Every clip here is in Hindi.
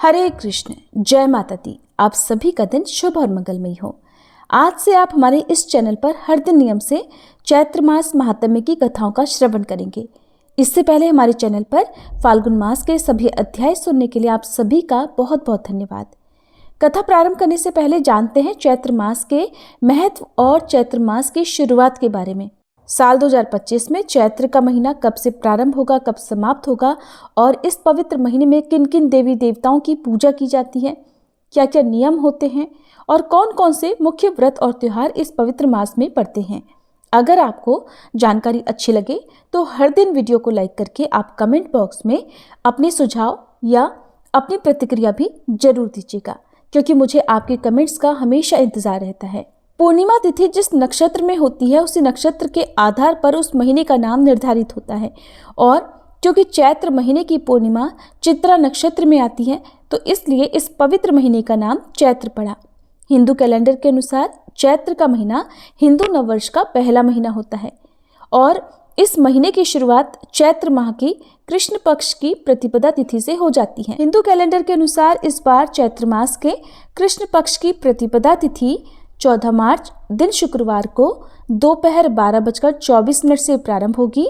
हरे कृष्ण, जय माता दी। आप सभी का दिन शुभ और मंगलमय हो। आज से आप हमारे इस चैनल पर हर दिन नियम से चैत्र मास महात्म्य की कथाओं का श्रवण करेंगे। इससे पहले हमारे चैनल पर फाल्गुन मास के सभी अध्याय सुनने के लिए आप सभी का बहुत बहुत धन्यवाद। कथा प्रारंभ करने से पहले जानते हैं चैत्र मास के महत्व और चैत्र मास की शुरुआत के बारे में। साल 2025 में चैत्र का महीना कब से प्रारंभ होगा, कब समाप्त होगा और इस पवित्र महीने में किन किन देवी देवताओं की पूजा की जाती है, क्या क्या नियम होते हैं और कौन कौन से मुख्य व्रत और त्योहार इस पवित्र मास में पड़ते हैं। अगर आपको जानकारी अच्छी लगे तो हर दिन वीडियो को लाइक करके आप कमेंट बॉक्स में अपने सुझाव या अपनी प्रतिक्रिया भी जरूर दीजिएगा, क्योंकि मुझे आपके कमेंट्स का हमेशा इंतजार रहता है। पूर्णिमा तिथि जिस नक्षत्र में होती है उसी नक्षत्र के आधार पर उस महीने का नाम निर्धारित होता है, और क्योंकि चैत्र महीने की पूर्णिमा चित्रा नक्षत्र में आती है तो इसलिए इस पवित्र महीने का नाम चैत्र पड़ा। हिंदू कैलेंडर के अनुसार चैत्र का महीना हिंदू नववर्ष का पहला महीना होता है और इस महीने की शुरुआत चैत्र माह की कृष्ण पक्ष की प्रतिपदा तिथि से हो जाती है। हिंदू कैलेंडर के अनुसार इस बार चैत्र मास के कृष्ण पक्ष की प्रतिपदा तिथि 14 मार्च दिन शुक्रवार को दोपहर 12:24 से प्रारंभ होगी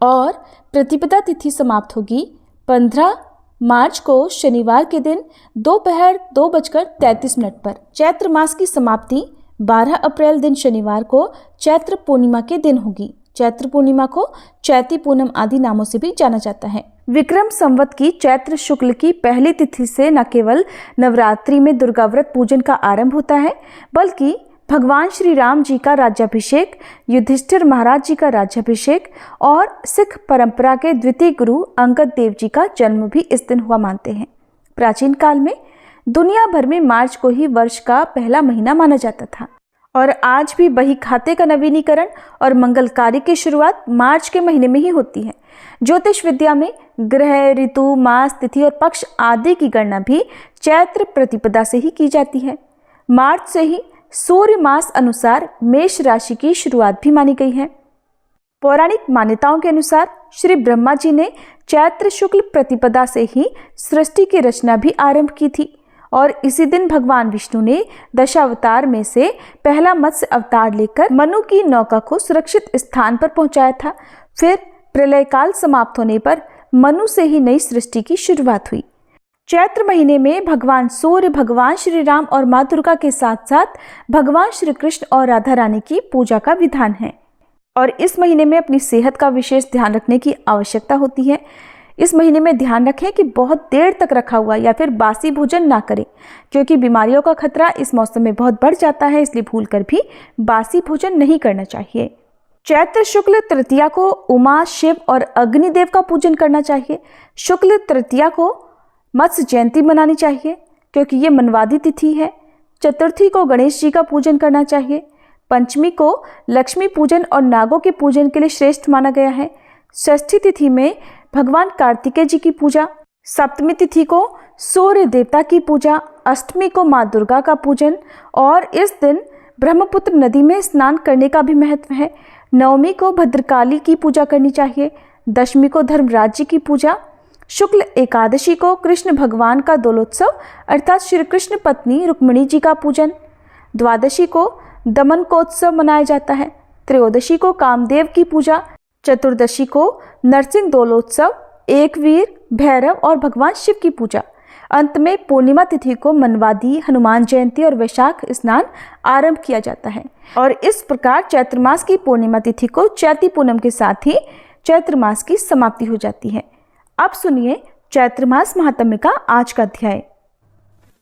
और प्रतिपदा तिथि समाप्त होगी 15 मार्च को शनिवार के दिन दोपहर 2:33 पर। चैत्र मास की समाप्ति 12 अप्रैल दिन शनिवार को चैत्र पूर्णिमा के दिन होगी। चैत्र पूर्णिमा को चैती पूनम आदि नामों से भी जाना जाता है। विक्रम संवत की चैत्र शुक्ल की पहली तिथि से न केवल नवरात्रि में दुर्गा व्रत पूजन का आरंभ होता है, बल्कि भगवान श्री राम जी का राज्याभिषेक, युधिष्ठिर महाराज जी का राज्याभिषेक और सिख परंपरा के द्वितीय गुरु अंगद देव जी का जन्म भी इस दिन हुआ मानते हैं। प्राचीन काल में दुनिया भर में मार्च को ही वर्ष का पहला महीना माना जाता था और आज भी बही खाते का नवीनीकरण और मंगल कार्य की शुरुआत मार्च के महीने में ही होती है। ज्योतिष विद्या में ग्रह, ऋतु, मास, तिथि और पक्ष आदि की गणना भी चैत्र प्रतिपदा से ही की जाती है। मार्च से ही सूर्य मास अनुसार मेष राशि की शुरुआत भी मानी गई है। पौराणिक मान्यताओं के अनुसार श्री ब्रह्मा जी ने चैत्र शुक्ल प्रतिपदा से ही सृष्टि की रचना भी आरंभ की थी और इसी दिन भगवान विष्णु ने दशावतार में से पहला मत्स्य अवतार लेकर मनु की नौका को सुरक्षित स्थान पर पहुंचाया था। फिर प्रलय काल समाप्त होने पर मनु से ही नई सृष्टि की शुरुआत हुई। चैत्र महीने में भगवान सूर्य, भगवान श्री राम और माँ दुर्गा के साथ साथ भगवान श्री कृष्ण और राधा रानी की पूजा का विधान है और इस महीने में अपनी सेहत का विशेष ध्यान रखने की आवश्यकता होती है। इस महीने में ध्यान रखें कि बहुत देर तक रखा हुआ या फिर बासी भोजन ना करें, क्योंकि बीमारियों का खतरा इस मौसम में बहुत बढ़ जाता है, इसलिए भूलकर भी बासी भोजन नहीं करना चाहिए। चैत्र शुक्ल तृतीया को उमा, शिव और अग्निदेव का पूजन करना चाहिए। शुक्ल तृतीया को मत्स्य जयंती मनानी चाहिए क्योंकि ये मनवादी तिथि है। चतुर्थी को गणेश जी का पूजन करना चाहिए। पंचमी को लक्ष्मी पूजन और नागों के पूजन के लिए श्रेष्ठ माना गया है। षष्ठी तिथि में भगवान कार्तिकेय जी की पूजा, सप्तमी तिथि को सूर्य देवता की पूजा, अष्टमी को माँ दुर्गा का पूजन और इस दिन ब्रह्मपुत्र नदी में स्नान करने का भी महत्व है। नवमी को भद्रकाली की पूजा करनी चाहिए। दशमी को धर्मराज जी की पूजा। शुक्ल एकादशी को कृष्ण भगवान का दोलोत्सव अर्थात श्री कृष्ण पत्नी रुक्मिणी जी का पूजन। द्वादशी को दमनकोत्सव मनाया जाता है। त्रयोदशी को कामदेव की पूजा। चतुर्दशी को नरसिंह दोलोत्सव, एकवीर, भैरव और भगवान शिव की पूजा। अंत में पूर्णिमा तिथि को मनवादी, हनुमान जयंती और वैशाख स्नान आरंभ किया जाता है और इस प्रकार चैत्र मास की पूर्णिमा तिथि को चैती पूनम के साथ ही चैत्र मास की समाप्ति हो जाती है। अब सुनिए चैत्र मास महात्म्य का आज का अध्याय।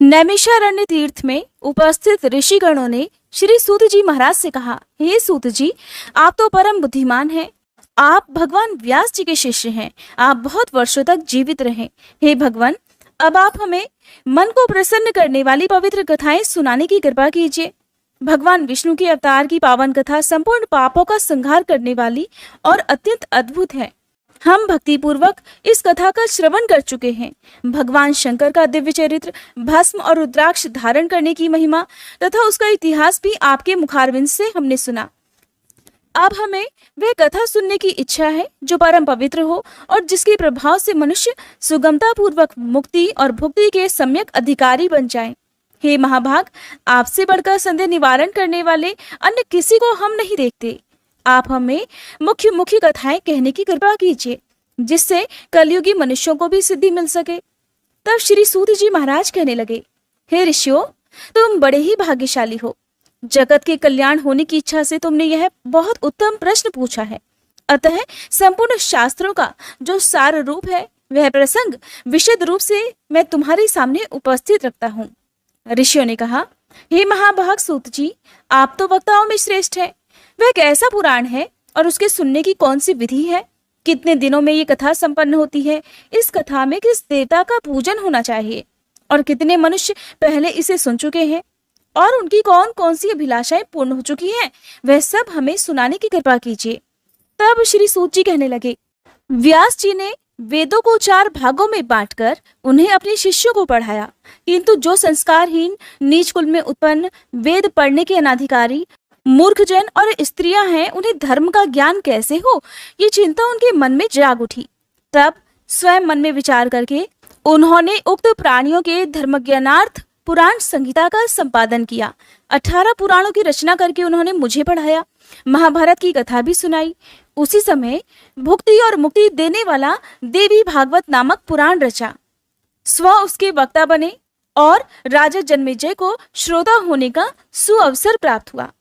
नैमिषारण्य तीर्थ में उपस्थित ऋषिगणों ने श्री सूत जी महाराज से कहा, हे सूत जी, आप तो परम बुद्धिमान हैं। आप भगवान व्यास जी के शिष्य हैं। आप बहुत वर्षों तक जीवित रहें। हे भगवान, अब आप हमें मन को प्रसन्न करने वाली पवित्र कथाएं सुनाने की कृपा कीजिए। भगवान विष्णु के अवतार की पावन कथा संपूर्ण पापों का संहार करने वाली और अत्यंत अद्भुत है। हम भक्ति पूर्वक इस कथा का श्रवण कर चुके हैं। भगवान शंकर का दिव्य चरित्र, भस्म और रुद्राक्ष धारण करने की महिमा तथा उसका इतिहास भी आपके मुखारविंद से हमने सुना। अब हमें वह कथा सुनने की इच्छा है जो परम पवित्र हो और जिसके प्रभाव से मनुष्य सुगमता पूर्वक मुक्ति और भुक्ति के सम्यक अधिकारी बन जाए। हे महाभाग, आपसे बढ़कर संदेह निवारण करने वाले अन्य किसी को हम नहीं देखते। आप हमें मुख्य मुख्य कथाएं कहने की कृपा कीजिए, जिससे कलयुगी मनुष्यों को भी सिद्धि मिल सके। तब श्री सूत जी महाराज कहने लगे, हे ऋषियों, तुम बड़े ही भाग्यशाली हो। जगत के कल्याण होने की इच्छा से तुमने यह बहुत उत्तम प्रश्न पूछा है। अतः संपूर्ण शास्त्रों का जो सार रूप है, वह प्रसंग विशद रूप से मैं तुम्हारे सामने उपस्थित रखता हूँ। ऋषियों ने कहा, हे महाभाग सूत जी, आप तो वक्ताओं में श्रेष्ठ हैं। वह कैसा पुराण है और उसके सुनने की कौन सी विधि है? कितने दिनों में ये कथा संपन्न होती है? इस कथा में किस देवता का पूजन होना चाहिए और कितने मनुष्य पहले इसे सुन चुके हैं और उनकी कौन कौन सी अभिलाषाएं पूर्ण हो चुकी हैं, वह सब हमें सुनाने की कृपा कीजिए। तब श्री सूत जी कहने लगे, व्यास जी ने वेदों को 4 भागों में बांटकर उन्हें अपने शिष्यों को पढ़ाया, किंतु जो संस्कारहीन नीच कुल में उत्पन्न वेद पढ़ने के अनाधिकारी मूर्खजन और स्त्रियां हैं, उन्हें धर्म का ज्ञान कैसे हो, ये चिंता उनके मन में जाग उठी। तब स्वयं मन में विचार करके उन्होंने उक्त प्राणियों के धर्म ज्ञानार्थ पुराण संहिता का संपादन किया। 18 पुराणों की रचना करके उन्होंने मुझे पढ़ाया, महाभारत की कथा भी सुनाई। उसी समय भुक्ति और मुक्ति देने वाला देवी भागवत नामक पुराण रचा। स्व उसके वक्ता बने और राजा जन्मेजय को श्रोता होने का सुअवसर प्राप्त हुआ।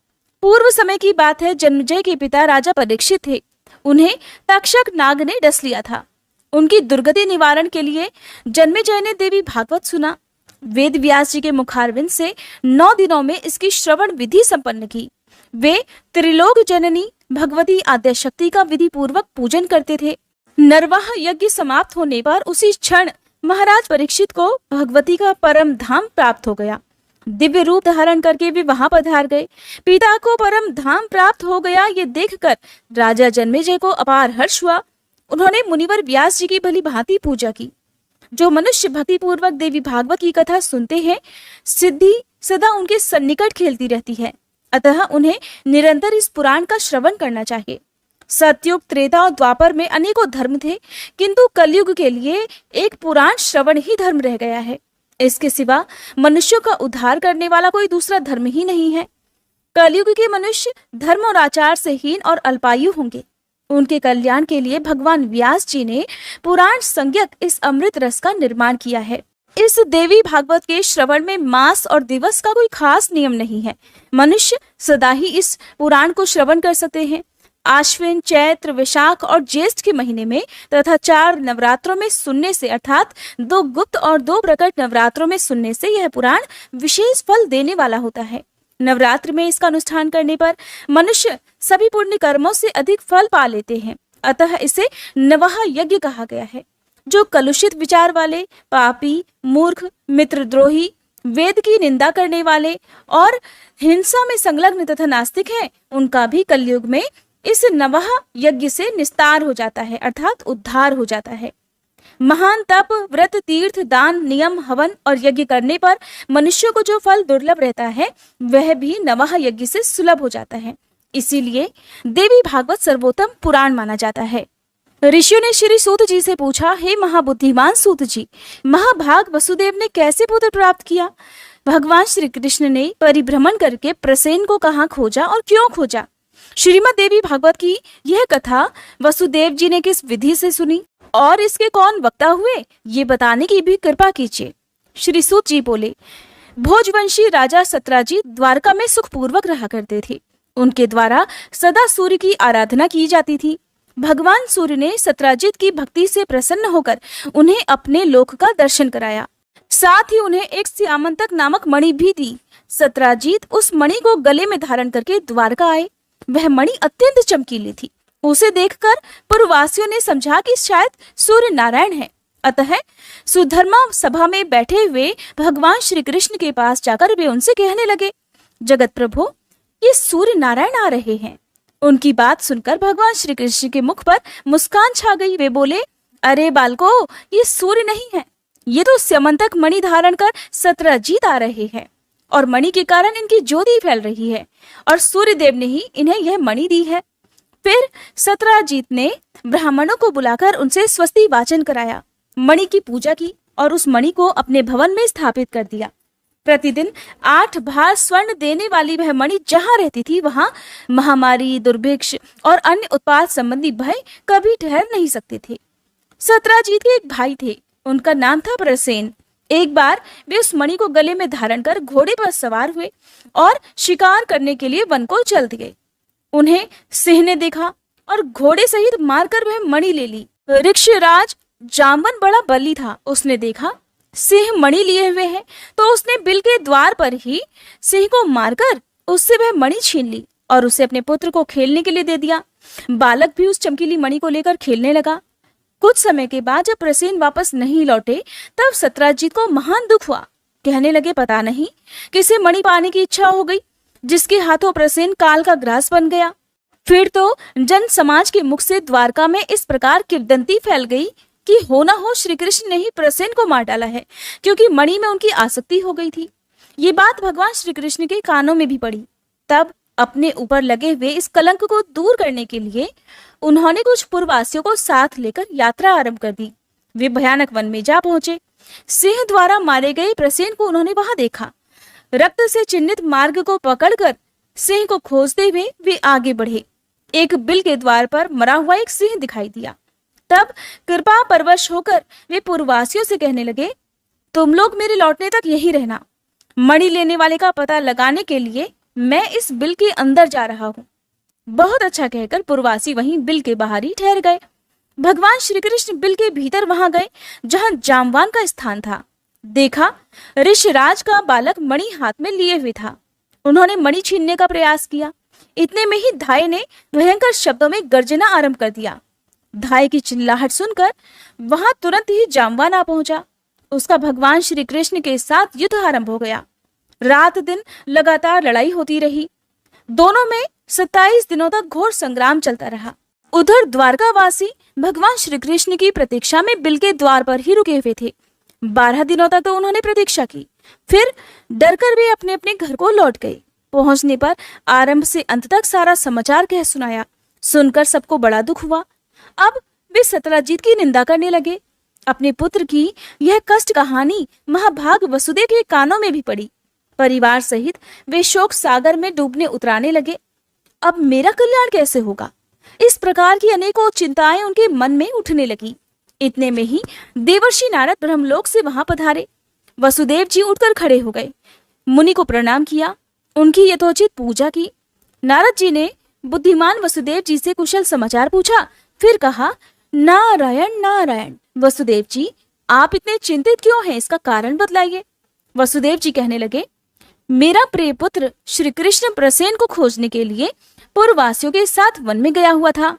पूर्व समय की बात है, जन्मेजय के पिता राजा परीक्षित थे। उन्हें तक्षक नाग ने डस लिया था। उनकी दुर्गति निवारण के लिए जन्मेजय ने देवी भागवत सुना। वेद व्यास जी के मुखारविंद से 9 दिनों में इसकी श्रवण विधि संपन्न की। वे त्रिलोक जननी भगवती आद्यशक्ति का विधि पूर्वक पूजन करते थे। नरवाह यज्ञ समाप्त होने पर उसी क्षण महाराज परीक्षित को भगवती का परम धाम प्राप्त हो गया। दिव्य रूप धारण करके वे वहां पधार गए। पिता को परम धाम प्राप्त हो गया, ये देखकर राजा जन्मेजय को अपार हर्ष हुआ। उन्होंने मुनिवर व्यास जी की भली भांति पूजा की। जो मनुष्य भक्ति पूर्वक देवी भागवत की कथा सुनते हैं, सिद्धि सदा उनके सन्निकट खेलती रहती है। अतः उन्हें निरंतर इस पुराण का श्रवण करना चाहिए। सतयुग, त्रेता और द्वापर में अनेकों धर्म थे, किंतु कलयुग के लिए एक पुराण श्रवण ही धर्म रह गया है। इसके सिवा मनुष्यों का उद्धार करने वाला कोई दूसरा धर्म ही नहीं है। कलयुग के मनुष्य धर्म और आचार से हीन और अल्पायु होंगे। उनके कल्याण के लिए भगवान व्यास जी ने पुराण संज्ञक इस अमृत रस का निर्माण किया है। इस देवी भागवत के श्रवण में मास और दिवस का कोई खास नियम नहीं है। मनुष्य सदा ही इस पुराण को श्रवण कर सकते हैं। आश्विन, चैत्र, वैशाख और ज्येष्ठ के महीने में तथा 4 नवरात्रों में सुनने से, अर्थात 2 गुप्त और 2 प्रकट नवरात्रों में सुनने से यह पुराण विशेष फल देने वाला होता है। नवरात्र में इसका अनुष्ठान करने पर मनुष्य सभी पुण्य कर्मों से अधिक फल पा लेते हैं। अतः इसे नवह यज्ञ कहा गया है। जो कलुषित विचार वाले, पापी, मूर्ख, मित्रद्रोही, वेद की निंदा करने वाले और हिंसा में संलग्न तथा नास्तिक हैं, उनका भी कलयुग में इस नवह यज्ञ से निस्तार हो जाता है, अर्थात उद्धार हो जाता है। महान तप, व्रत, तीर्थ, दान, नियम, हवन और यज्ञ करने पर मनुष्य को जो फल दुर्लभ रहता है, वह भी नवह यज्ञ से सुलभ हो जाता है। इसीलिए देवी भागवत सर्वोत्तम पुराण माना जाता है। ऋषियों ने श्री सूत जी से पूछा, हे महाबुद्धिमान सूत जी, महाभाग वसुदेव ने कैसे पुत्र प्राप्त किया? भगवान श्री कृष्ण ने परिभ्रमण करके प्रसेन को कहाँ खोजा और क्यों खोजा? श्रीमद् देवी भागवत की यह कथा वसुदेव जी ने किस विधि से सुनी और इसके कौन वक्ता हुए, ये बताने की भी कृपा कीजिए। श्री सूत जी बोले, भोजवंशी राजा सत्राजित द्वारका में सुखपूर्वक रहा करते थे। उनके द्वारा सदा सूर्य की आराधना की जाती थी। भगवान सूर्य ने सत्राजित की भक्ति से प्रसन्न होकर उन्हें अपने लोक का दर्शन कराया। साथ ही उन्हें एक श्यामंतक नामक मणि भी दी। सत्राजित उस मणि को गले में धारण करके द्वारका आए। वह मणि अत्यंत चमकीली थी। उसे देखकर पूर्ववासियों ने समझा कि शायद सूर्य नारायण है। अतः सुधर्मा सभा में बैठे हुए भगवान श्री कृष्ण के पास जाकर वे उनसे कहने लगे, जगत प्रभु, ये सूर्य नारायण आ रहे हैं। उनकी बात सुनकर भगवान श्री कृष्ण के मुख पर मुस्कान छा गई। वे बोले, अरे बालको, ये सूर्य नहीं है, ये तो स्यमंतक मणि धारण कर सत्राजित आ रहे हैं और मणि के कारण इनकी ज्योति फैल रही है और सूर्य देव ने ही इन्हें यह मणि दी है। फिर सत्राजीत ने ब्राह्मणों को बुलाकर उनसे स्वस्ति वाचन कराया, मणि की पूजा की और उस मणि को अपने भवन में स्थापित कर दिया। प्रतिदिन 8 भार स्वर्ण देने वाली वह मणि जहां रहती थी वहां महामारी, दुर्भिक्ष और अन्य उत्पाद संबंधी भय कभी ठहर नहीं सकते थे। सत्राजीत के एक भाई थे, उनका नाम था प्रसेन। एक बार वे उस मणि को गले में धारण कर घोड़े पर सवार हुए और शिकार करने के लिए वन को चल दिए। उन्हें सिंह ने देखा और घोड़े सहित मारकर वह मणि ले ली। ऋक्षराज जामवन बड़ा बली था, उसने देखा सिंह मणि लिए हुए है तो उसने बिल के द्वार पर ही सिंह को मारकर उससे वह मणि छीन ली और उसे अपने पुत्र को खेलने के लिए दे दिया। बालक भी उस चमकीली मणि को लेकर खेलने लगा। कुछ समय के बाद जब प्रसेन वापस नहीं लौटे तब सत्राजीत को महान दुख हुआ। कहने लगे, पता नहीं किसे मणि पाने की इच्छा हो गई, जिसके हाथों प्रसेन काल का ग्रास बन गया। फिर तो जन समाज के मुख से द्वारका में इस प्रकार किंवदंती फैल गई कि हो ना हो श्री कृष्ण ने ही प्रसेन को मार डाला है, क्योंकि मणि में उनकी आसक्ति हो गई थी। ये बात भगवान श्री कृष्ण के कानों में भी पड़ी। तब अपने ऊपर लगे हुए इस कलंक को दूर करने के लिए उन्होंने कुछ पूर्ववासियों को साथ लेकर यात्रा आरंभ कर दी। वे भयानक वन में जा पहुंचे। सिंह द्वारा मारे गए प्रसेन को उन्होंने वहां देखा। रक्त से चिन्हित मार्ग को पकड़कर सिंह को खोजते हुए वे आगे बढ़े। एक बिल के द्वार पर मरा हुआ एक सिंह दिखाई दिया। तब कृपा परवश होकर वे पूर्ववासियों से कहने लगे, तुम लोग मेरे लौटने तक यही रहना। मणि लेने वाले का पता लगाने के लिए मैं इस बिल के अंदर जा रहा हूँ। बहुत अच्छा कहकर पूर्ववासी वहीं बिल के बाहर ही ठहर गए। भगवान श्री कृष्ण बिल के भीतर वहां गए जहां जामवान का स्थान था। देखा ऋषराज का बालक मणि हाथ में लिए हुए था। उन्होंने मणि छीनने का प्रयास किया। इतने में ही धाय ने भयंकर शब्दों में गर्जना आरंभ कर दिया। धाय की चिल्लाहट सुनकर वहां तुरंत ही जामवान आ पहुंचा। उसका भगवान श्री कृष्ण के साथ युद्ध आरंभ हो गया। रात दिन लगातार लड़ाई होती रही। दोनों में 27 दिनों तक घोर संग्राम चलता रहा। उधर द्वारकावासी भगवान श्री कृष्ण की प्रतीक्षा में बिल के द्वार पर ही रुके हुए थे। 12 दिनों तक तो उन्होंने प्रतीक्षा की। फिर डरकर वे अपने अपने घर को लौट गए। पहुंचने पर आरंभ से अंत तक सारा समाचार कह सुनाया। सुनकर सबको बड़ा दुख हुआ। अब वे सत्राजीत की निंदा करने लगे। अपने पुत्र की यह कष्ट कहानी महाभाग वसुदेव के कानों में भी पड़ी। परिवार सहित वे शोक सागर में डूबने उतराने लगे। अब मेरा कल्याण कैसे होगा? इस प्रकार की अनेकों चिंताएं उनके मन में उठने लगी। इतने में ही देवर्षि नारद ब्रह्मलोक से वहां पधारे। वसुदेव जी उठकर खड़े हो गए, मुनि को प्रणाम किया, उनकी यथोचित पूजा की। नारद जी ने बुद्धिमान वसुदेव जी से कुशल समाचार पूछा। फिर कहा, नारायण नारायण। वसुदेव जी, आप इतने चिंतित क्यों हैं? इसका कारण बतलाइए। वसुदेव जी कहने लगे, मेरा प्रिय पुत्र श्री कृष्ण प्रसेन को खोजने के लिए पूर्ववासियों के साथ वन में गया हुआ था।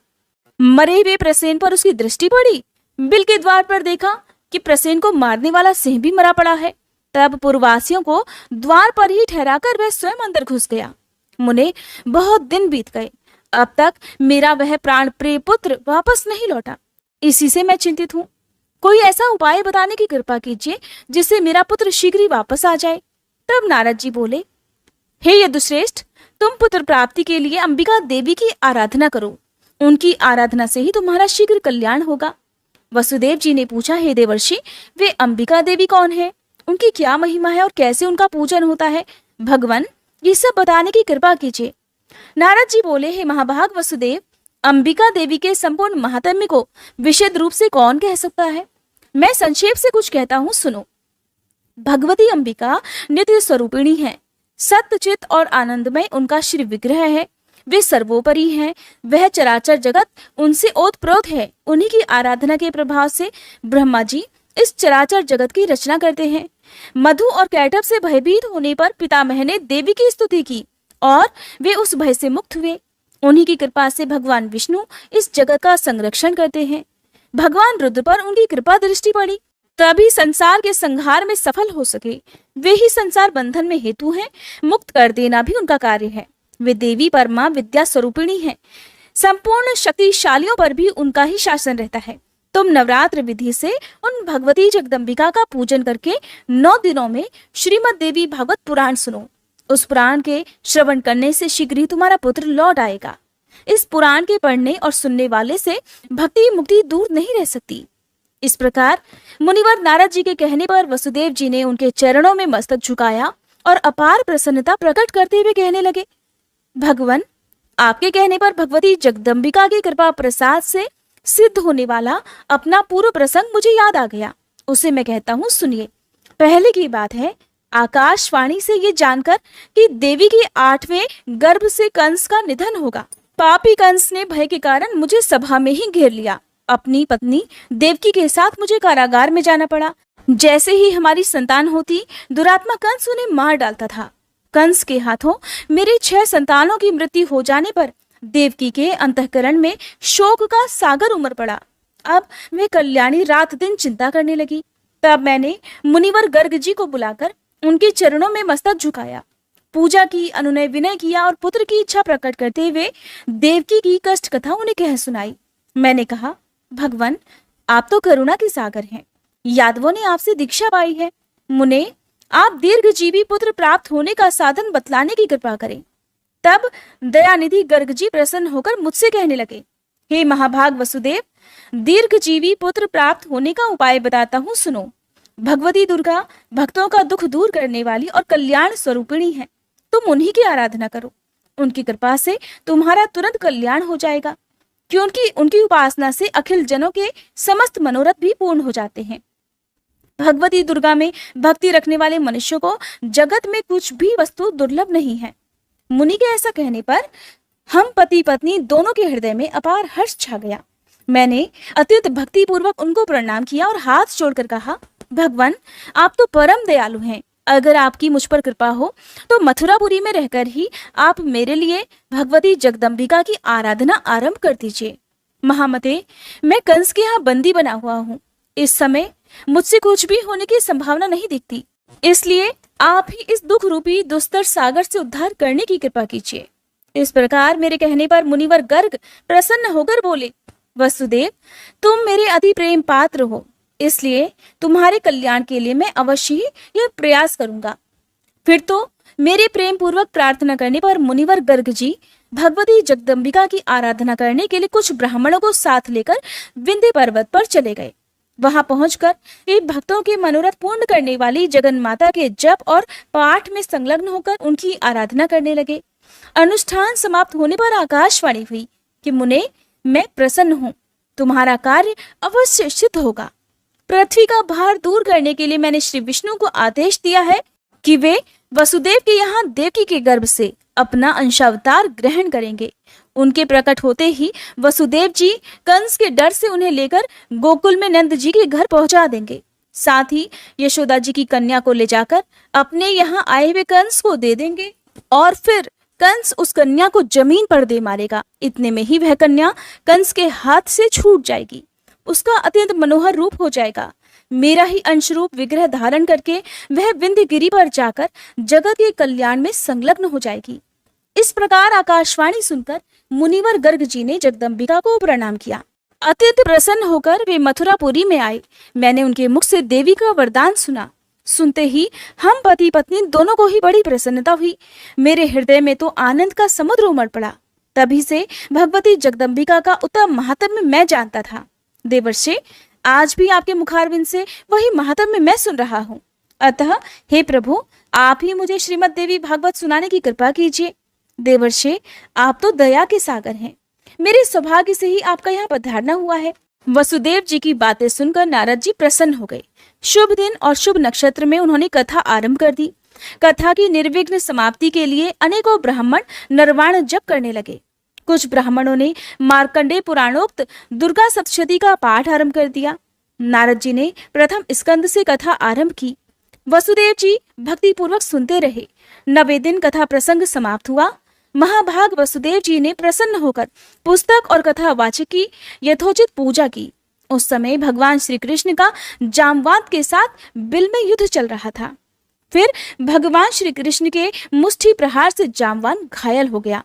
मरे हुए प्रसेन पर उसकी दृष्टि पड़ी। बिल के द्वार पर देखा कि प्रसेन को मारने वाला सिंह भी मरा पड़ा है। तब पूर्ववासियों को द्वार पर ही ठहराकर वह स्वयं अंदर घुस गया। मुने, बहुत दिन बीत गए, अब तक मेरा वह प्राण प्रिय पुत्र वापस नहीं लौटा। इसी से मैं चिंतित हूँ। कोई ऐसा उपाय बताने की कृपा कीजिए जिससे मेरा पुत्र शीघ्र ही वापस आ जाए। तब नारद जी बोले, हे यदुश्रेष्ठ, तुम पुत्र प्राप्ति के लिए अंबिका देवी की आराधना करो। उनकी आराधना से ही तुम्हारा शीघ्र कल्याण होगा। वसुदेव जी ने पूछा, हे देवर्षि, वे अंबिका देवी कौन है? उनकी क्या महिमा है और कैसे उनका पूजन होता है? भगवान, ये सब बताने की कृपा कीजिए। नारद जी बोले, हे महाभाग वसुदेव, अंबिका देवी के संपूर्ण महात्म्य को विशद रूप से कौन कह सकता है? मैं संक्षेप से कुछ कहता हूँ, सुनो। भगवती अंबिका नित्य स्वरूपिणी है। सत्यचित और आनंदमय उनका श्री विग्रह है। वे सर्वोपरि हैं। वह चराचर जगत उनसे ओतप्रोत है। उन्हीं की आराधना के प्रभाव से ब्रह्मा जी इस चराचर जगत की रचना करते हैं। मधु और कैटभ से भयभीत होने पर पितामह ने देवी की स्तुति की और वे उस भय से मुक्त हुए। उन्हीं की कृपा से भगवान विष्णु इस जगत का संरक्षण करते हैं। भगवान रुद्र पर उनकी कृपा दृष्टि पड़ी, तभी संसार के संहार में सफल हो सके। वे ही संसार बंधन में हेतु हैं। मुक्त कर देना भी उनका कार्य है। वे देवी परमा विद्या स्वरूपिणी है। संपूर्ण शक्तिशालियों पर भी उनका ही शासन रहता है। तुम नवरात्र विधि से उन भगवती जगदम्बिका का पूजन करके 9 दिनों में श्रीमद देवी भागवत पुराण सुनो। उस पुराण के श्रवण करने से शीघ्र ही तुम्हारा पुत्र लौट आएगा। इस पुराण के पढ़ने और सुनने वाले से भक्ति मुक्ति दूर नहीं रह सकती। इस प्रकार मुनिवर नारद जी के कहने पर वसुदेव जी ने उनके चरणों में मस्तक झुकाया और अपार प्रसन्नता प्रकट करते हुए कहने लगे, भगवान, आपके कहने पर भगवती जगदम्बिका की कृपा प्रसाद से सिद्ध होने वाला अपना पूर्व प्रसंग मुझे याद आ गया। उसे मैं कहता हूँ, सुनिए। पहले की बात है, आकाशवाणी से ये जानकर कि देवी के 8वें गर्भ से कंस का निधन होगा, पापी कंस ने भय के कारण मुझे सभा में ही घेर लिया। अपनी पत्नी देवकी के साथ मुझे कारागार में जाना पड़ा। जैसे ही हमारी संतान होती, दुरात्मा कंस उन्हें मार डालता था। कंस के हाथों मेरे 6 संतानों की मृत्यु हो जाने पर देवकी के अंतःकरण में शोक का सागर उमड़ पड़ा। अब वे कल्याणी रात दिन चिंता करने लगी। तब मैंने मुनिवर गर्ग जी को बुलाकर उनके चरणों में मस्तक झुकाया, पूजा की, अनुनय विनय किया और पुत्र की इच्छा प्रकट करते हुए देवकी की कष्ट कथा उन्हें कह सुनाई। मैंने कहा, भगवान, आप तो करुणा के सागर हैं। यादवों ने आपसे दीक्षा पाई है। मुने, आप दीर्घजीवी पुत्र प्राप्त होने का साधन बतलाने की कृपा करें। तब दयानिधि गर्ग जी प्रसन्न होकर मुझसे कहने लगे, हे महाभाग वसुदेव, दीर्घजीवी पुत्र प्राप्त होने का उपाय बताता हूँ, सुनो। भगवती दुर्गा भक्तों का दुख दूर करने वाली और कल्याण स्वरूपिणी है। तुम उन्हीं की आराधना करो। उनकी कृपा से तुम्हारा तुरंत कल्याण हो जाएगा, क्योंकि उनकी उपासना से अखिल जनों के समस्त मनोरथ भी पूर्ण हो जाते हैं। भगवती दुर्गा में भक्ति रखने वाले मनुष्यों को जगत में कुछ भी वस्तु दुर्लभ नहीं है। मुनि के ऐसा कहने पर हम पति पत्नी दोनों के हृदय में अपार हर्ष छा गया। मैंने अत्यंत भक्ति पूर्वक उनको प्रणाम किया और हाथ जोड़कर कहा, भगवान, आप तो परम दयालु हैं। अगर आपकी मुझ पर कृपा हो तो मथुरापुरी में रहकर ही आप मेरे लिए भगवती जगदम्बिका की आराधना आरंभ कर दीजिए। महामते, मैं कंस के यहाँ बंदी बना हुआ हूँ। इस समय मुझसे कुछ भी होने की संभावना नहीं दिखती, इसलिए आप ही इस दुख रूपी दुस्तर सागर से उद्धार करने की कृपा कीजिए। इस प्रकार मेरे कहने पर मुनिवर गर्ग प्रसन्न होकर बोले, वसुदेव, तुम मेरे अति प्रेम पात्र हो, इसलिए तुम्हारे कल्याण के लिए मैं अवश्य ही यह प्रयास करूंगा। फिर तो मेरे प्रेम पूर्वक प्रार्थना करने पर मुनिवर गर्ग जी भगवती जगदम्बिका की आराधना करने के लिए कुछ ब्राह्मणों को साथ लेकर विंध्य पर्वत पर चले गए। वहां पहुंचकर वे भक्तों के मनोरथ पूर्ण करने वाली जगन माता के जप और पाठ में संलग्न होकर उनकी आराधना करने लगे। अनुष्ठान समाप्त होने पर आकाशवाणी हुई कि मुने, मैं प्रसन्न हूँ, तुम्हारा कार्य अवश्य सिद्ध होगा। पृथ्वी का भार दूर करने के लिए मैंने श्री विष्णु को आदेश दिया है कि वे वसुदेव के यहाँ देवकी के गर्भ से अपना अंशावतार ग्रहण करेंगे। उनके प्रकट होते ही वसुदेव जी कंस के डर से उन्हें लेकर गोकुल में नंद जी के घर पहुंचा देंगे। साथ ही यशोदा जी की कन्या को ले जाकर अपने यहाँ आए हुए कंस को दे देंगे और फिर कंस उस कन्या को जमीन पर दे मारेगा। इतने में ही वह कन्या कंस के हाथ से छूट जाएगी। उसका अत्यंत मनोहर रूप हो जाएगा। मेरा ही अंश रूप विग्रह धारण करके वह विंध्य गिरी पर जाकर जगत के कल्याण में संलग्न हो जाएगी। इस प्रकार आकाशवाणी सुनकर मुनिवर गर्ग जी ने जगदम्बिका को प्रणाम किया। अत्यंत प्रसन्न होकर वे मथुरापुरी में आए। मैंने उनके मुख से देवी का वरदान सुना। सुनते ही हम पति पत्नी दोनों को ही बड़ी प्रसन्नता हुई। मेरे हृदय में तो आनंद का समुद्र उमड़ पड़ा। तभी से भगवती जगदम्बिका का उत्तम महात्म्य मैं जानता था। देवर्षि, आज भी आपके मुखारविंद से वही महात्म्य मैं सुन रहा हूँ। अतः हे प्रभु, आप ही मुझे श्रीमद देवी भागवत सुनाने की कृपा कीजिए। देवर्षि, आप तो दया के सागर हैं। मेरे सौभाग्य से ही आपका यहाँ पधारना हुआ है। वसुदेव जी की बातें सुनकर नारद जी प्रसन्न हो गए। शुभ दिन और शुभ नक्षत्र में उन्होंने कथा आरंभ कर दी। कथा की निर्विघ्न समाप्ति के लिए अनेकों ब्राह्मण नरवाण जप करने लगे। कुछ ब्राह्मणों ने मार्कंडेय पुराणोक्त दुर्गा सप्तशती का पाठ आरंभ कर दिया। नारद जी ने प्रथम स्कंद से कथा आरंभ की। वसुदेव जी भक्ति पूर्वक सुनते रहे। 9वें दिन कथा प्रसंग समाप्त हुआ। महाभाग वसुदेव जी ने प्रसन्न होकर पुस्तक और कथा वाचक की यथोचित पूजा की। उस समय भगवान श्री कृष्ण का जामवंत के साथ बिल में युद्ध चल रहा था। फिर भगवान श्री कृष्ण के मुष्टि प्रहार से जामवंत घायल हो गया।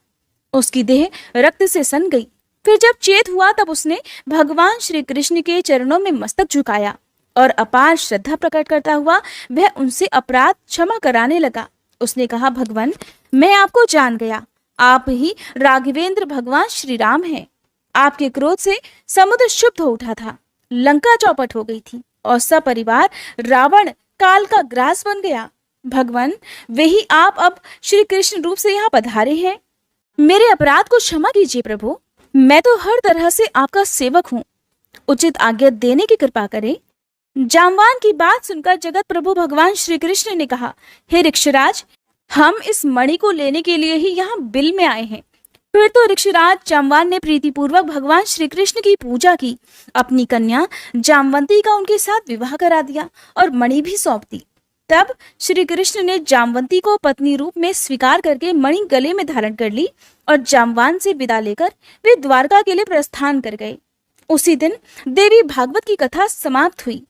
उसकी देह रक्त से सन गई। फिर जब चेत हुआ तब उसने भगवान श्री कृष्ण के चरणों में मस्तक झुकाया और अपार श्रद्धा प्रकट करता हुआ वह उनसे अपराध क्षमा कराने लगा। उसने कहा, भगवान, मैं आपको जान गया। आप ही राघवेंद्र भगवान श्री राम हैं। आपके क्रोध से समुद्र क्षुब्ध हो उठा था, लंका चौपट हो गई थी और सपरिवार रावण काल का ग्रास बन गया। भगवान, वे ही आप अब श्री कृष्ण रूप से यहाँ पधारे हैं। मेरे अपराध को क्षमा कीजिए प्रभु, मैं तो हर तरह से आपका सेवक हूँ, उचित आज्ञा देने की कृपा करें। जामवान की बात सुनकर जगत प्रभु भगवान श्री कृष्ण ने कहा, हे ऋक्षराज, हम इस मणि को लेने के लिए ही यहाँ बिल में आए हैं। फिर तो ऋक्षराज जामवान ने प्रीतिपूर्वक भगवान श्री कृष्ण की पूजा की, अपनी कन्या जामवंती का उनके साथ विवाह करा दिया और मणि भी सौंप दी। तब श्री कृष्ण ने जामवंती को पत्नी रूप में स्वीकार करके मणि गले में धारण कर ली और जामवान से विदा लेकर वे द्वारका के लिए प्रस्थान कर गए। उसी दिन देवी भागवत की कथा समाप्त हुई।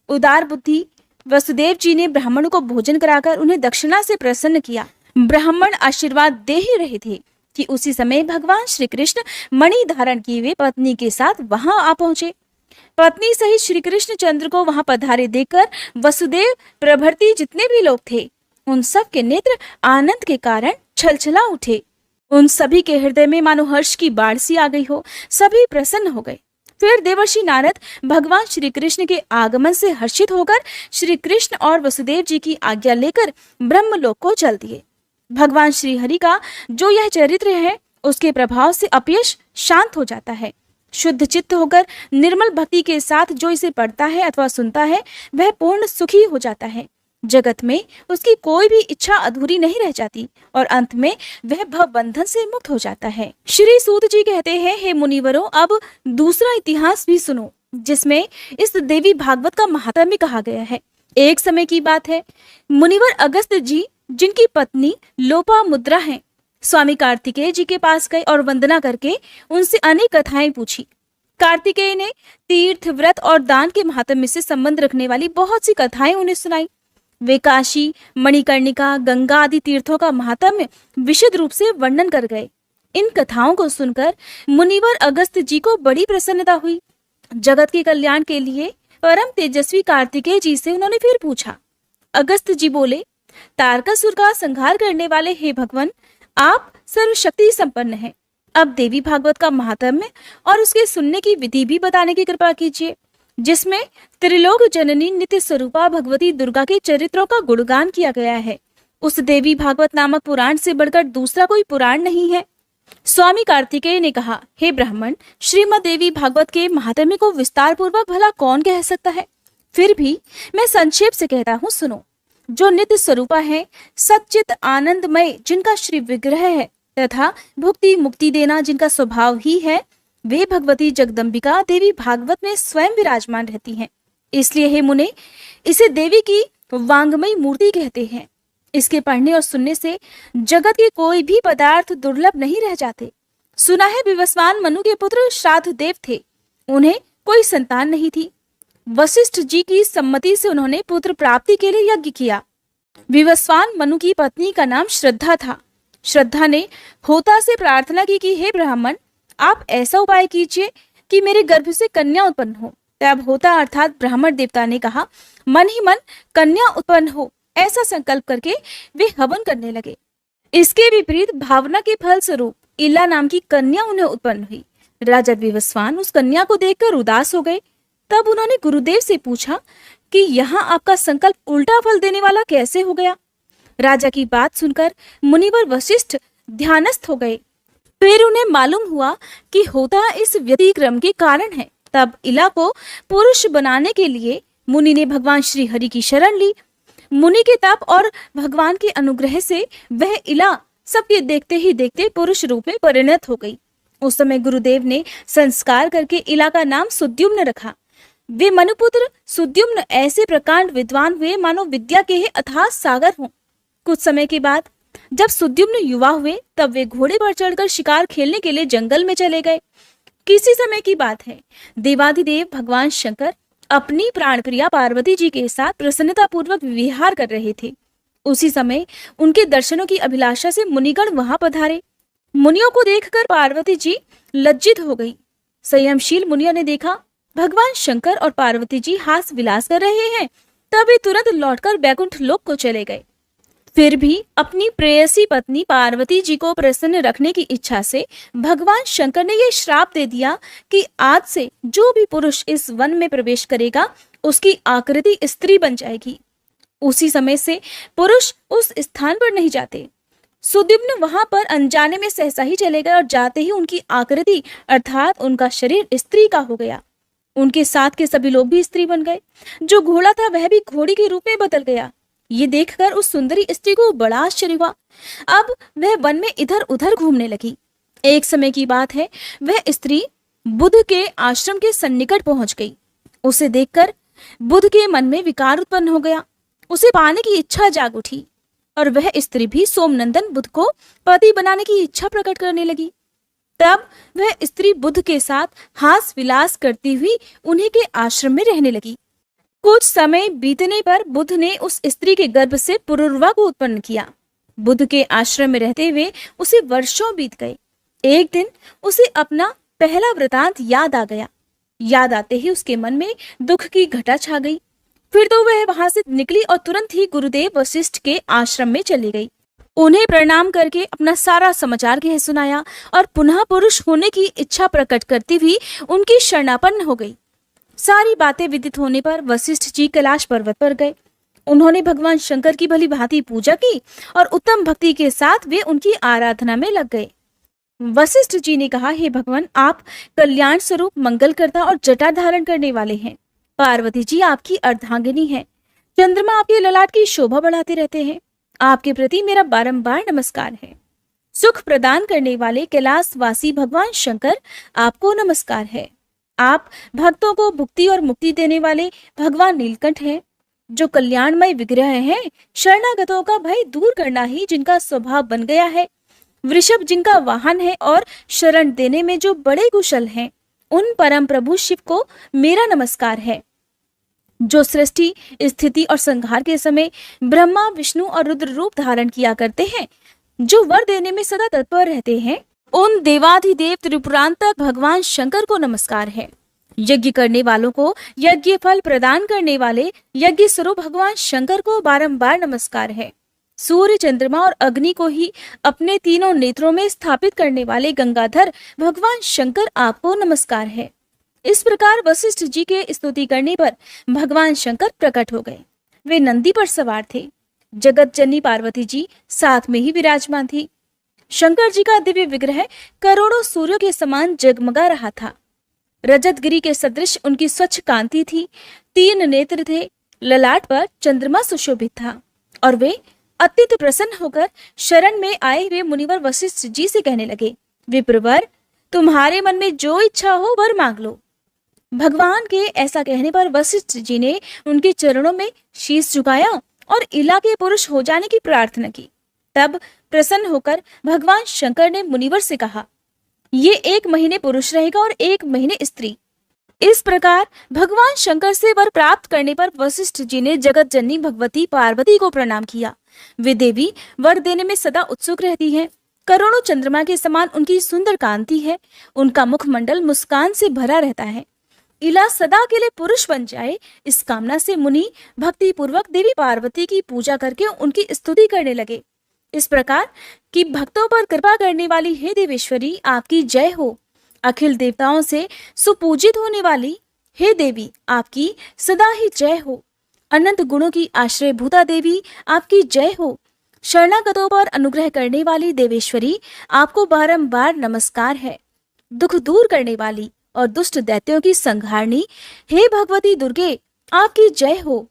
उदार बुद्धि वसुदेव जी ने ब्राह्मणों को भोजन कराकर उन्हें दक्षिणा से प्रसन्न किया। ब्राह्मण आशीर्वाद दे ही रहे थे कि उसी समय भगवान श्री कृष्ण मणि धारण किए हुए पत्नी के साथ वहां आ पहुंचे। पत्नी सहित श्री कृष्ण चंद्र को वहां पधारे देखकर वसुदेव प्रभृति जितने भी लोग थे, उन सब के नेत्र आनंद के कारण छलछला उठे। उन सभी के हृदय में मानो हर्ष की बाढ़ सी आ गई हो। सभी प्रसन्न हो गए। फिर देवर्षि नारद भगवान श्री कृष्ण के आगमन से हर्षित होकर श्री कृष्ण और वसुदेव जी की आज्ञा लेकर ब्रह्मलोक को चल दिए। भगवान श्री हरि का जो यह चरित्र है, उसके प्रभाव से अपयश शांत हो जाता है। शुद्ध चित्त होकर निर्मल भक्ति के साथ जो इसे पढ़ता है अथवा सुनता है, वह पूर्ण सुखी हो जाता है। जगत में उसकी कोई भी इच्छा अधूरी नहीं रह जाती और अंत में वह भव बंधन से मुक्त हो जाता है। श्री सूत जी कहते हैं, हे मुनिवरों, अब दूसरा इतिहास भी सुनो, जिसमें इस देवी भागवत का महात्म्य कहा गया है। एक समय की बात है, मुनिवर अगस्त्य जी, जिनकी पत्नी लोपामुद्रा है, स्वामी कार्तिकेय जी के पास गए और वंदना करके उनसे अनेक कथाएं पूछी। कार्तिकेय ने तीर्थ, व्रत और दान के महात्म्य से संबंध रखने वाली बहुत सी कथाएं उन्हें सुनाई। वे काशी, मणिकर्णिका, गंगा आदि तीर्थों का महात्म्य विशद रूप से वर्णन कर गए। इन कथाओं को सुनकर मुनिवर अगस्त्य जी को बड़ी प्रसन्नता हुई। जगत के कल्याण के लिए परम तेजस्वी कार्तिकेय जी से उन्होंने फिर पूछा। अगस्त्य जी बोले, तारकासुर का संहार करने वाले हे भगवान, आप सर्वशक्ति संपन्न हैं। अब देवी भागवत का महात्म्य और उसके सुनने की विधि भी बताने की कृपा कीजिए, जिसमें त्रिलोक जननी नित्य स्वरूपा भगवती दुर्गा के चरित्रों का गुणगान किया गया है। उस देवी भागवत नामक पुराण से बढ़कर दूसरा कोई पुराण नहीं है। स्वामी कार्तिकेय ने कहा, हे ब्राह्मण, श्रीमद् देवी भागवत के महात्म्य को विस्तार पूर्वक भला कौन कह सकता है। फिर भी मैं संक्षेप से कहता हूँ, सुनो। जो नित्य स्वरूपा है, सच्चित आनंदमय जिनका श्री विग्रह है तथा भुक्ति मुक्ति देना जिनका स्वभाव ही है, वे भगवती जगदम्बिका देवी भागवत में स्वयं विराजमान रहती हैं। इसलिए हे मुने, इसे देवी की वांगमयी मूर्ति कहते हैं। इसके पढ़ने और सुनने से जगत के कोई भी पदार्थ दुर्लभ नहीं रह जाते। सुना है विवस्वान मनु के पुत्र श्राद्ध देव थे, उन्हें कोई संतान नहीं थी। वशिष्ठ जी की सम्मति से उन्होंने पुत्र प्राप्ति के लिए यज्ञ किया। विवस्वान मनु की पत्नी का नाम श्रद्धा था। श्रद्धा ने होता से प्रार्थना की कि हे ब्राह्मण, आप ऐसा उपाय कीजिए कि मेरे गर्भ से कन्या उत्पन्न हो। तब होता अर्थात ब्राह्मण देवता ने कहा, मन ही मन कन्या उत्पन्न हो, ऐसा संकल्प करके वे हवन करने लगे। इसके विपरीत भावना के फल स्वरूप इला नाम की कन्या उन्हें उत्पन्न हुई। राजा विवस्वान उस कन्या को देखकर उदास हो गए। तब उन्होंने गुरुदेव से पूछा कि यहाँ आपका संकल्प उल्टा फल देने वाला कैसे हो गया। राजा की बात सुनकर मुनिवर वशिष्ठ ध्यानस्थ हो गए। फिर उन्हें मालूम हुआ कि होता इस व्यतिक्रम के कारण है। तब इला को पुरुष बनाने के लिए मुनि ने भगवान श्री हरि की शरण ली। मुनि के तप और भगवान के अनुग्रह से वह इला सबके देखते ही देखते पुरुष रूप में परिणत हो गई। उस समय गुरुदेव ने संस्कार करके इला का नाम सुद्युम्न रखा। वे मनुपुत्र सुद्युम्न ऐसे प्रकांड विद्वान हुए मानो विद्या के ही अथाह सागर हों। कुछ समय के बाद जब सुद्युम्न युवा हुए, तब वे घोड़े पर चढ़कर शिकार खेलने के लिए जंगल में चले गए। किसी समय की बात है, देवाधिदेव भगवान शंकर अपनी प्राणप्रिया पार्वती जी के साथ प्रसन्नता पूर्वक विहार कर रहे थे। उसी समय उनके दर्शनों की अभिलाषा से मुनिगण वहां पधारे। मुनियों को देखकर पार्वती जी लज्जित हो गई। संयमशील मुनियों ने देखा भगवान शंकर और पार्वती जी हास विलास कर रहे हैं, तब वे तुरंत लौटकर बैकुंठ लोक को चले गए। फिर भी अपनी प्रेयसी पत्नी पार्वती जी को प्रसन्न रखने की इच्छा से भगवान शंकर ने यह श्राप दे दिया कि आज से जो भी पुरुष इस वन में प्रवेश करेगा उसकी आकृति स्त्री बन जाएगी। उसी समय से पुरुष उस स्थान पर नहीं जाते। सुद्युम्न वहां पर अनजाने में सहसा ही चले गए और जाते ही उनकी आकृति अर्थात उनका शरीर स्त्री का हो गया। उनके साथ के सभी लोग भी स्त्री बन गए। जो घोड़ा था वह भी घोड़ी के रूप में बदल गया। ये देखकर उस सुंदरी स्त्री को बड़ा आश्चर्य हुआ। अब वह वन में इधर उधर घूमने लगी। एक समय की बात है, वह स्त्री बुद्ध के आश्रम के सन्निकट पहुंच गई। उसे देखकर बुद्ध के मन में विकार उत्पन्न हो गया। उसे पाने की इच्छा जाग उठी और वह स्त्री भी सोमनंदन बुद्ध को पति बनाने की इच्छा प्रकट करने लगी। तब वह स्त्री बुद्ध के साथ हास विलास करती हुई उन्हीं के आश्रम में रहने लगी। कुछ समय बीतने पर बुद्ध ने उस स्त्री के गर्भ से पुरुरवा को उत्पन्न किया। बुद्ध के आश्रम में रहते हुए उसे वर्षों बीत गए। एक दिन उसे अपना पहला वृतांत याद आ गया। याद आते ही उसके मन में दुख की घटा छा गई। फिर तो वह वहां से निकली और तुरंत ही गुरुदेव वशिष्ठ के आश्रम में चली गई। उन्हें प्रणाम करके अपना सारा समाचार कह सुनाया और पुनः पुरुष होने की इच्छा प्रकट करती हुई उनकी शरणापन्न हो गई। सारी बातें विदित होने पर वशिष्ठ जी कैलाश पर्वत पर गए। उन्होंने भगवान शंकर की भली भांति पूजा की और उत्तम भक्ति के साथ वे उनकी आराधना में लग गए। वशिष्ठ जी ने कहा, हे भगवान, आप कल्याण स्वरूप मंगलकर्ता और जटा धारण करने वाले हैं। पार्वती जी आपकी अर्धांगिनी है। चंद्रमा आपके ललाट की शोभा बढ़ाते रहते हैं। आपके प्रति मेरा बारंबार नमस्कार है। सुख प्रदान करने वाले कैलाशवासी भगवान शंकर, आपको नमस्कार है। आप भक्तों को भुक्ति और मुक्ति देने वाले भगवान नीलकंठ हैं, जो कल्याणमय विग्रह हैं। शरणागतों का भय दूर करना ही जिनका स्वभाव बन गया है। वृषभ जिनका वाहन है और शरण देने में जो बड़े कुशल हैं, उन परम प्रभु शिव को मेरा नमस्कार है, जो सृष्टि स्थिति और संहार के समय ब्रह्मा विष्णु और रुद्र रूप धारण किया करते हैं, जो वर देने में सदा तत्पर रहते हैं। उन देवाधिदेव त्रिपुरांतक भगवान शंकर को नमस्कार है। यज्ञ करने वालों को यज्ञ फल प्रदान करने वाले यज्ञ स्वरूप भगवान शंकर को बारंबार नमस्कार है। सूर्य चंद्रमा और अग्नि को ही अपने तीनों नेत्रों में स्थापित करने वाले गंगाधर भगवान शंकर, आपको नमस्कार है। इस प्रकार वशिष्ठ जी के स्तुति करने पर भगवान शंकर प्रकट हो गए। वे नंदी पर सवार थे। जगत जननी पार्वती जी साथ में ही विराजमान थी। शंकर जी का दिव्य विग्रह करोड़ों सूर्यों के समान जगमगा रहा था। रजतगिरी के सदृश उनकी स्वच्छ कांति थी। 3 नेत्र थे। ललाट पर चंद्रमा सुशोभित था और वे अत्यंत प्रसन्न होकर शरण में आए हुए मुनिवर वशिष्ठ जी से कहने लगे, विप्रवर, तुम्हारे मन में जो इच्छा हो वर मांग लो। भगवान के ऐसा कहने पर वशिष्ठ जी ने उनके चरणों में शीश झुकाया और इला के पुरुष हो जाने की प्रार्थना की। तब प्रसन्न होकर भगवान शंकर ने मुनिवर से कहा, ये 1 महीने पुरुष रहेगा और 1 महीने स्त्री। इस प्रकार भगवान शंकर से वर प्राप्त करने पर वशिष्ठ जी ने जगत जननी भगवती पार्वती को प्रणाम किया। वे देवी वर देने में सदा उत्सुक रहती हैं। करोड़ों चंद्रमा के समान उनकी सुंदर कांति है। उनका मुखमंडल मुस्कान से भरा रहता है। इला सदा के लिए पुरुष बन जाए, इस कामना से मुनि भक्ति पूर्वक देवी पार्वती की पूजा करके उनकी स्तुति करने लगे। इस प्रकार कि भक्तों पर कृपा करने वाली हे देवेश्वरी, आपकी जय हो। अखिल देवताओं से सुपूजित होने वाली हे देवी, आपकी सदा ही जय हो। अनंत गुणों की आश्रय भूता देवी, आपकी जय हो। शरणागतों पर अनुग्रह करने वाली देवेश्वरी, आपको बारंबार नमस्कार है। दुख दूर करने वाली और दुष्ट दैत्यों की संहारणी हे भगवती दुर्गे, आपकी जय हो।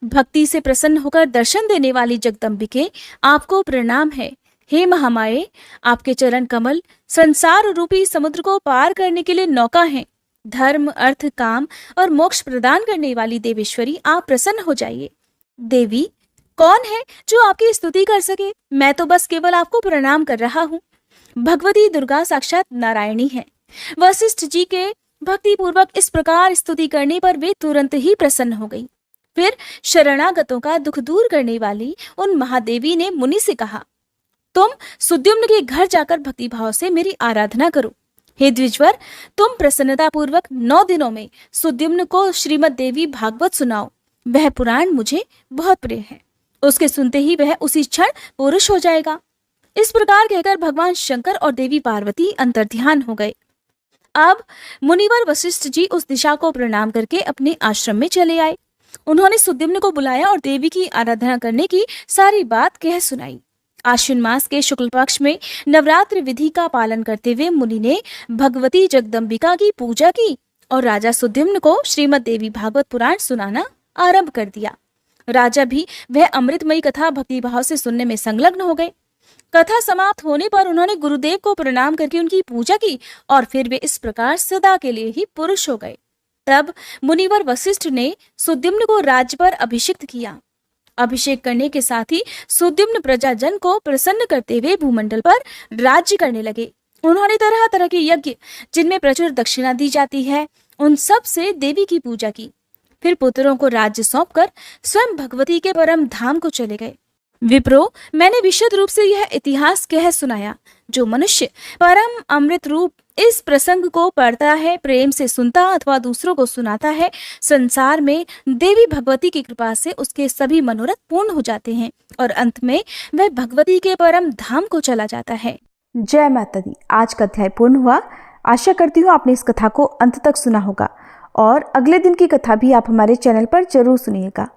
भक्ति से प्रसन्न होकर दर्शन देने वाली जगदम्बिके, आपको प्रणाम है। हे महामाये, आपके चरण कमल संसार रूपी समुद्र को पार करने के लिए नौका हैं। धर्म अर्थ काम और मोक्ष प्रदान करने वाली देवेश्वरी, आप प्रसन्न हो जाइए। देवी, कौन है जो आपकी स्तुति कर सके? मैं तो बस केवल आपको प्रणाम कर रहा हूँ। भगवती दुर्गा साक्षात नारायणी है। वशिष्ठ जी के भक्ति पूर्वक इस प्रकार स्तुति करने पर वे तुरंत ही प्रसन्न हो गई। फिर शरणागतों का दुख दूर करने वाली उन महादेवी ने मुनि से कहा, तुम सुद्युम्न के घर जाकर भक्तिभाव से मेरी आराधना करो। हे द्विजवर, तुम प्रसन्नता पूर्वक 9 दिनों में सुद्युम्न को श्रीमद देवी भागवत सुनाओ। वह पुराण मुझे बहुत प्रिय है। उसके सुनते ही वह उसी क्षण पुरुष हो जाएगा। इस प्रकार कहकर भगवान शंकर और देवी पार्वती अंतर्ध्यान हो गए। अब मुनिवर वशिष्ठ जी उस दिशा को प्रणाम करके अपने आश्रम में चले आए। उन्होंने सुद्युम्न को बुलाया और देवी की आराधना करने की सारी बात कह सुनाई। आश्विन मास के शुक्ल पक्ष में नवरात्र विधि का पालन करते हुए मुनि ने भगवती जगदम्बिका की पूजा की और राजा सुद्युम्न को श्रीमद् देवी भागवत पुराण सुनाना आरंभ कर दिया। राजा भी वह अमृतमयी कथा भक्तिभाव से सुनने में संलग्न हो गए। कथा समाप्त होने पर उन्होंने गुरुदेव को प्रणाम करके उनकी पूजा की और फिर वे इस प्रकार सदा के लिए ही पुरुष हो गए। तब मुनिवर वशिष्ठ ने सुद्युम्न को राज्य पर अभिषिक्त किया। अभिषेक करने के साथ ही सुद्युम्न प्रजाजन को प्रसन्न करते हुए भूमंडल पर राज्य करने लगे। उन्होंने तरह तरह के यज्ञ जिनमें प्रचुर दक्षिणा दी जाती है, उन सब से देवी की पूजा की। फिर पुत्रों को राज्य सौंपकर स्वयं भगवती के परम धाम को चले गए। विप्रो, मैंने विशद रूप से यह इतिहास कह सुनाया। जो मनुष्य परम अमृत रूप इस प्रसंग को पढ़ता है, प्रेम से सुनता अथवा दूसरों को सुनाता है, संसार में देवी भगवती की कृपा से उसके सभी मनोरथ पूर्ण हो जाते हैं और अंत में वह भगवती के परम धाम को चला जाता है। जय माता दी। आज का अध्याय पूर्ण हुआ। आशा करती हूँ आपने इस कथा को अंत तक सुना होगा और अगले दिन की कथा भी आप हमारे चैनल पर जरूर सुनिएगा।